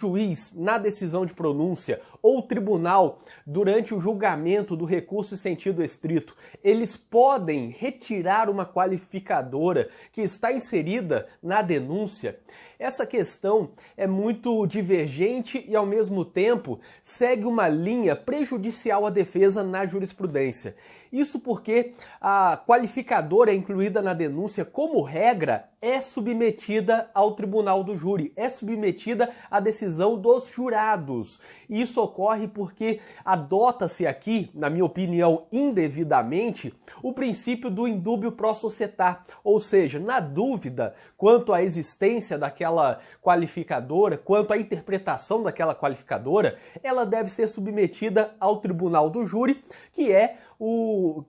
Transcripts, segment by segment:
juiz na decisão de pronúncia ou o tribunal durante o julgamento do recurso em sentido estrito, eles podem retirar uma qualificadora que está inserida na denúncia? Essa questão é muito divergente e, ao mesmo tempo, segue uma linha prejudicial à defesa na jurisprudência. Isso porque a qualificadora incluída na denúncia, como regra, é submetida ao tribunal do júri, é submetida à decisão dos jurados. E isso ocorre porque adota-se aqui, na minha opinião, indevidamente, o princípio do indúbio pro societá, ou seja, na dúvida quanto à existência daquela qualificadora, quanto à interpretação daquela qualificadora, ela deve ser submetida ao tribunal do júri, que é o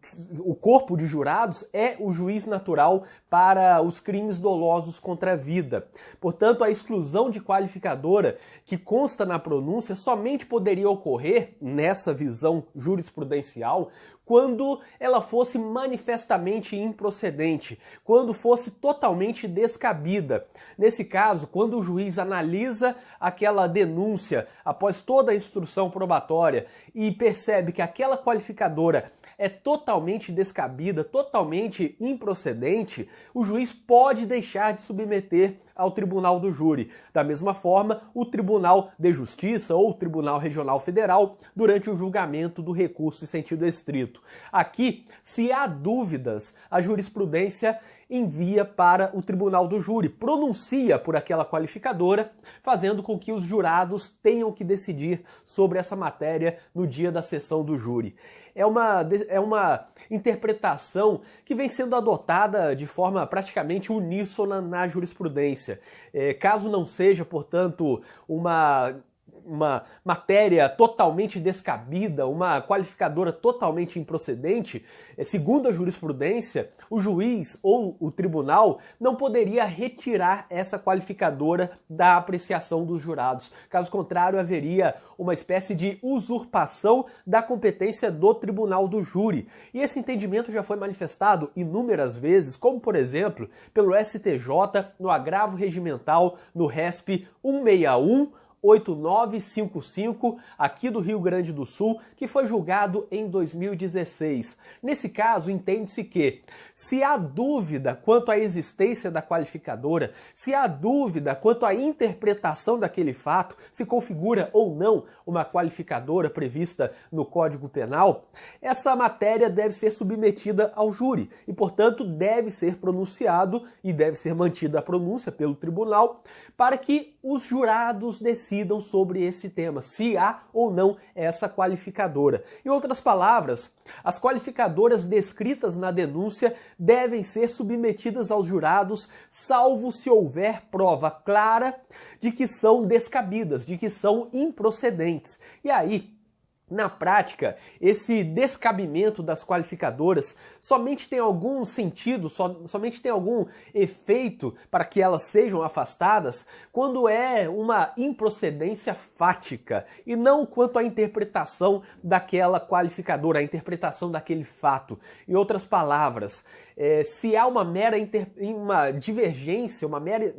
corpo de jurados, é o juiz natural para os crimes dolosos contra a vida. Portanto, a exclusão de qualificadora que consta na pronúncia somente poderia ocorrer, nessa visão jurisprudencial, quando ela fosse manifestamente improcedente, quando fosse totalmente descabida. Nesse caso, quando o juiz analisa aquela denúncia após toda a instrução probatória e percebe que aquela qualificadora é totalmente descabida, totalmente improcedente, o juiz pode deixar de submeter ao tribunal do júri. Da mesma forma, o Tribunal de Justiça ou o Tribunal Regional Federal, durante o julgamento do recurso em sentido estrito. Aqui, se há dúvidas, a jurisprudência envia para o tribunal do júri, pronuncia por aquela qualificadora, fazendo com que os jurados tenham que decidir sobre essa matéria no dia da sessão do júri. É uma interpretação que vem sendo adotada de forma praticamente uníssona na jurisprudência. Caso não seja, portanto, uma matéria totalmente descabida, uma qualificadora totalmente improcedente, segundo a jurisprudência, o juiz ou o tribunal não poderia retirar essa qualificadora da apreciação dos jurados. Caso contrário, haveria uma espécie de usurpação da competência do tribunal do júri. E esse entendimento já foi manifestado inúmeras vezes, como, por exemplo, pelo STJ no agravo regimental no RESP 161/8955, aqui do Rio Grande do Sul, que foi julgado em 2016. Nesse caso, entende-se que, se há dúvida quanto à existência da qualificadora, se há dúvida quanto à interpretação daquele fato, se configura ou não uma qualificadora prevista no Código Penal, essa matéria deve ser submetida ao júri e, portanto, deve ser pronunciado e deve ser mantida a pronúncia pelo tribunal para que os jurados decidam sobre esse tema, se há ou não essa qualificadora. Em outras palavras, as qualificadoras descritas na denúncia devem ser submetidas aos jurados, salvo se houver prova clara de que são descabidas, de que são improcedentes. E aí, na prática, esse descabimento das qualificadoras somente tem algum sentido, somente tem algum efeito para que elas sejam afastadas quando é uma improcedência fática e não quanto à interpretação daquela qualificadora, a interpretação daquele fato. Em outras palavras, se há uma mera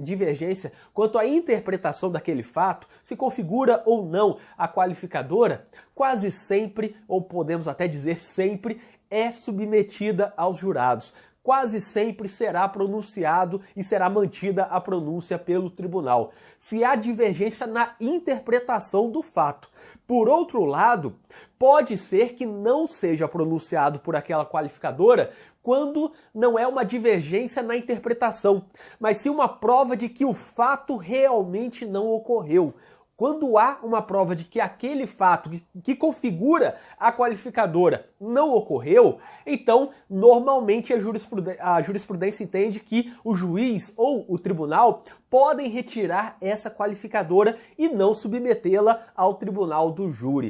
divergência quanto à interpretação daquele fato, se configura ou não a qualificadora, quase sempre, ou podemos até dizer sempre, é submetida aos jurados. Quase sempre será pronunciado e será mantida a pronúncia pelo tribunal, se há divergência na interpretação do fato. Por outro lado, pode ser que não seja pronunciado por aquela qualificadora quando não é uma divergência na interpretação, mas sim uma prova de que o fato realmente não ocorreu. Quando há uma prova de que aquele fato que configura a qualificadora não ocorreu, então, normalmente, a jurisprudência entende que o juiz ou o tribunal podem retirar essa qualificadora e não submetê-la ao tribunal do júri.